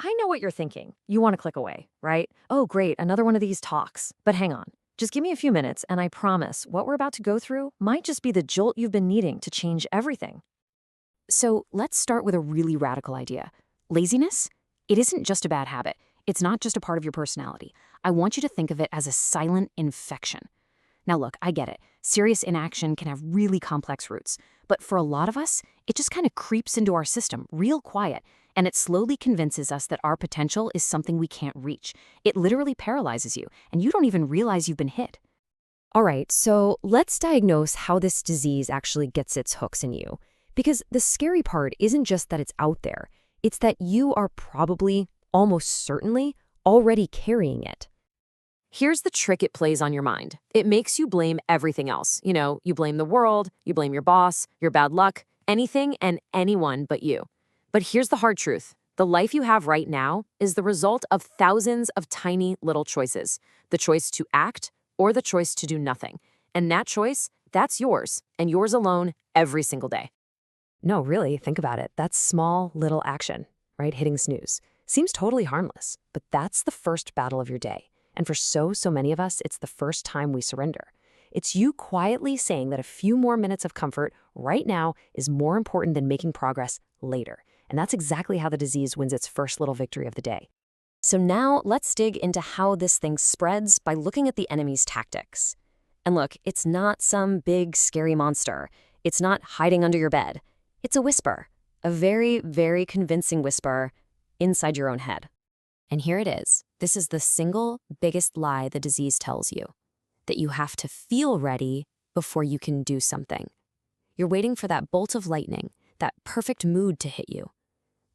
I know what you're thinking. You want to click away, right? Oh, great, another one of these talks. But hang on. Just give me a few minutes, and I promise what we're about to go through might just be the jolt you've been needing to change everything. So let's start with a really radical idea. Laziness? It isn't just a bad habit. It's not just a part of your personality. I want you to think of it as a silent infection. Now look, I get it. Serious inaction can have really complex roots. But for a lot of us, it just kind of creeps into our system, real quiet, and it slowly convinces us that our potential is something we can't reach. It literally paralyzes you, and you don't even realize you've been hit. All right, so let's diagnose how this disease actually gets its hooks in you. Because the scary part isn't just that it's out there, it's that you are probably, almost certainly, already carrying it. Here's the trick it plays on your mind. It makes you blame everything else. You blame the world, you blame your boss, your bad luck, anything and anyone but you. But here's the hard truth. The life you have right now is the result of thousands of tiny little choices. The choice to act or the choice to do nothing. And that choice, that's yours, and yours alone every single day. No, really, think about it. That's small, little action, right? Hitting snooze. Seems totally harmless, but that's the first battle of your day. And for so many of us, it's the first time we surrender. It's you quietly saying that a few more minutes of comfort right now is more important than making progress later. And that's exactly how the disease wins its first little victory of the day. So now let's dig into how this thing spreads by looking at the enemy's tactics. And look, it's not some big, scary monster. It's not hiding under your bed. It's a whisper, a very, very convincing whisper inside your own head. And here it is. This is the single biggest lie the disease tells you, that you have to feel ready before you can do something. You're waiting for that bolt of lightning, that perfect mood to hit you.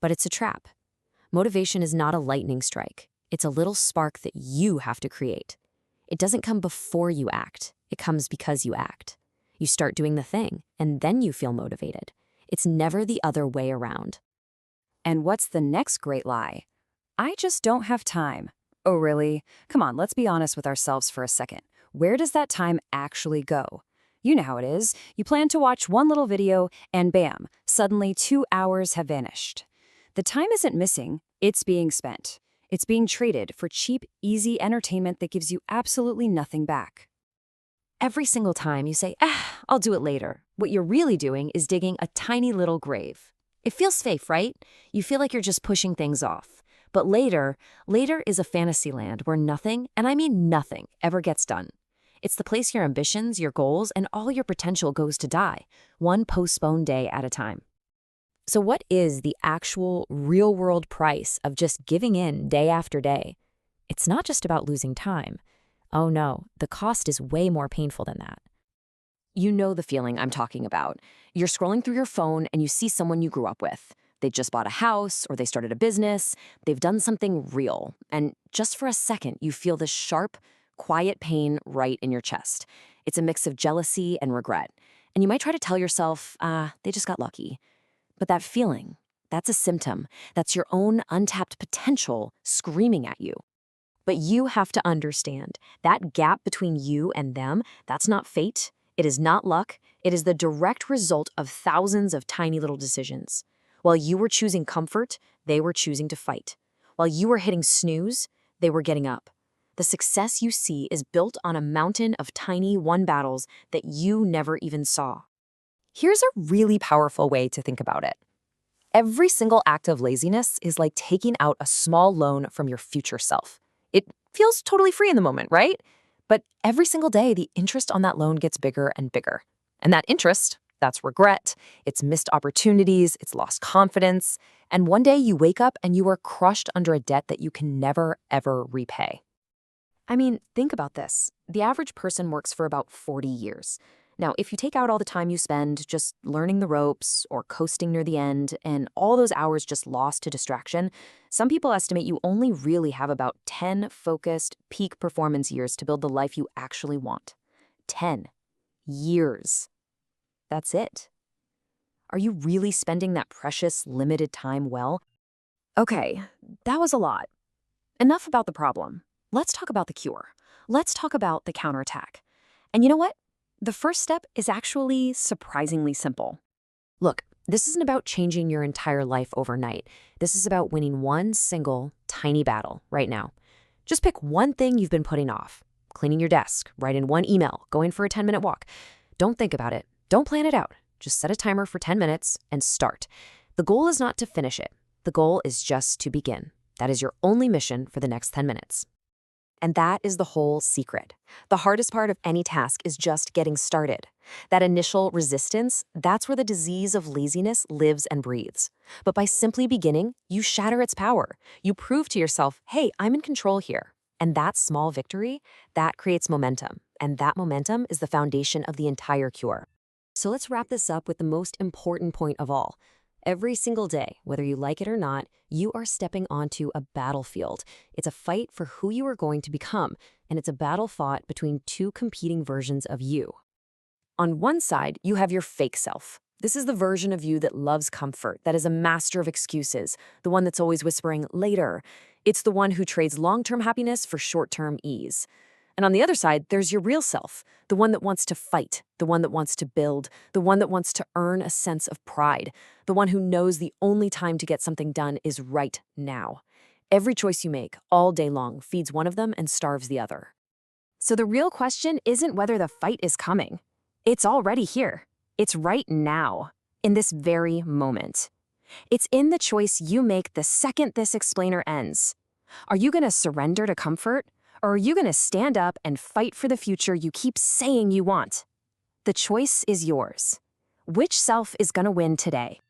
But it's a trap. Motivation is not a lightning strike. It's a little spark that you have to create. It doesn't come before you act. It comes because you act. You start doing the thing, and then you feel motivated. It's never the other way around. And what's the next great lie? I just don't have time. Oh, really? Come on, let's be honest with ourselves for a second. Where does that time actually go? You know how it is. You plan to watch one little video, and bam, suddenly 2 hours have vanished. The time isn't missing, it's being spent. It's being traded for cheap, easy entertainment that gives you absolutely nothing back. Every single time you say, I'll do it later, what you're really doing is digging a tiny little grave. It feels safe, right? You feel like you're just pushing things off. But later is a fantasy land where nothing, and I mean nothing, ever gets done. It's the place your ambitions, your goals, and all your potential goes to die, one postponed day at a time. So what is the actual real-world price of just giving in day after day? It's not just about losing time. Oh no, the cost is way more painful than that. You know the feeling I'm talking about. You're scrolling through your phone and you see someone you grew up with. They just bought a house or they started a business. They've done something real. And just for a second, you feel this sharp, quiet pain right in your chest. It's a mix of jealousy and regret. And you might try to tell yourself, they just got lucky. But that feeling, that's a symptom. That's your own untapped potential screaming at you. But you have to understand, that gap between you and them, that's not fate. It is not luck. It is the direct result of thousands of tiny little decisions. While you were choosing comfort, they were choosing to fight. While you were hitting snooze, they were getting up. The success you see is built on a mountain of tiny won battles that you never even saw. Here's a really powerful way to think about it. Every single act of laziness is like taking out a small loan from your future self. It feels totally free in the moment, right? But every single day, the interest on that loan gets bigger and bigger. And that interest, that's regret, it's missed opportunities, it's lost confidence. And one day you wake up and you are crushed under a debt that you can never, ever repay. I mean, think about this. The average person works for about 40 years. Now, if you take out all the time you spend just learning the ropes or coasting near the end and all those hours just lost to distraction, some people estimate you only really have about 10 focused, peak performance years to build the life you actually want. 10 years. That's it. Are you really spending that precious, limited time well? Okay, that was a lot. Enough about the problem. Let's talk about the cure. Let's talk about the counterattack. And you know what? The first step is actually surprisingly simple. Look, This isn't about changing your entire life overnight. This is about winning one single, tiny battle right now. Just pick one thing you've been putting off. Cleaning your desk, writing one email, going for a 10-minute walk. Don't think about it. Don't plan it out. Just set a timer for 10 minutes and start. The goal is not to finish it. The goal is just to begin. That is your only mission for the next 10 minutes. And that is the whole secret. The hardest part of any task is just getting started. That initial resistance, that's where the disease of laziness lives and breathes. But by simply beginning, you shatter its power. You prove to yourself, hey, I'm in control here. And that small victory, that creates momentum. And that momentum is the foundation of the entire cure. So let's wrap this up with the most important point of all. Every single day, whether you like it or not, you are stepping onto a battlefield. It's a fight for who you are going to become, and it's a battle fought between two competing versions of you. On one side, you have your fake self. This is the version of you that loves comfort, that is a master of excuses, the one that's always whispering, later. It's the one who trades long-term happiness for short-term ease. And on the other side, there's your real self, the one that wants to fight, the one that wants to build, the one that wants to earn a sense of pride, the one who knows the only time to get something done is right now. Every choice you make, all day long, feeds one of them and starves the other. So the real question isn't whether the fight is coming. It's already here. It's right now, in this very moment. It's in the choice you make the second this explainer ends. Are you going to surrender to comfort? Or are you going to stand up and fight for the future you keep saying you want? The choice is yours. Which self is going to win today?